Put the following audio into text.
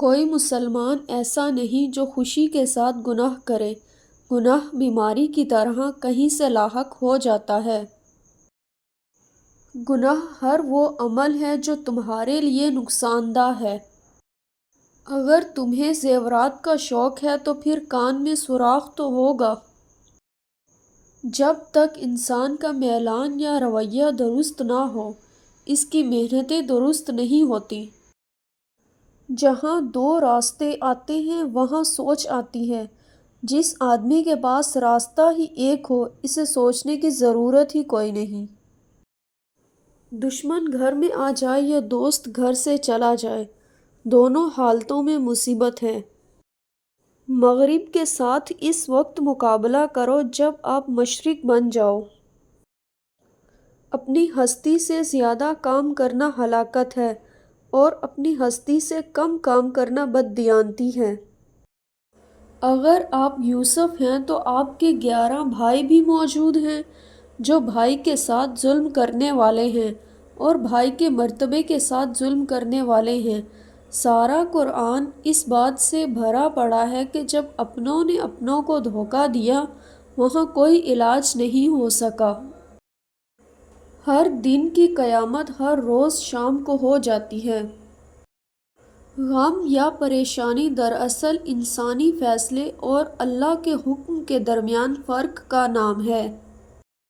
کوئی مسلمان ایسا نہیں جو خوشی کے ساتھ گناہ کرے۔ گناہ بیماری کی طرح کہیں سے لاحق ہو جاتا ہے۔ گناہ ہر وہ عمل ہے جو تمہارے لیے نقصان دہ ہے۔ اگر تمہیں زیورات کا شوق ہے تو پھر کان میں سوراخ تو ہوگا۔ جب تک انسان کا میلان یا رویہ درست نہ ہو، اس کی محنتیں درست نہیں ہوتیں۔ جہاں دو راستے آتے ہیں وہاں سوچ آتی ہے۔ جس آدمی کے پاس راستہ ہی ایک ہو، اسے سوچنے کی ضرورت ہی کوئی نہیں۔ دشمن گھر میں آ جائے یا دوست گھر سے چلا جائے، دونوں حالتوں میں مصیبت ہے۔ مغرب کے ساتھ اس وقت مقابلہ کرو جب آپ مشرق بن جاؤ۔ اپنی ہستی سے زیادہ کام کرنا ہلاکت ہے اور اپنی ہستی سے کم کام کرنا بددیانتی ہے۔ اگر آپ یوسف ہیں تو آپ کے 11 بھائی بھی موجود ہیں جو بھائی کے ساتھ ظلم کرنے والے ہیں اور بھائی کے مرتبے کے ساتھ ظلم کرنے والے ہیں۔ سارا قرآن اس بات سے بھرا پڑا ہے کہ جب اپنوں نے اپنوں کو دھوکہ دیا، وہاں کوئی علاج نہیں ہو سکا۔ ہر دن کی قیامت ہر روز شام کو ہو جاتی ہے۔ غم یا پریشانی دراصل انسانی فیصلے اور اللہ کے حکم کے درمیان فرق کا نام ہے۔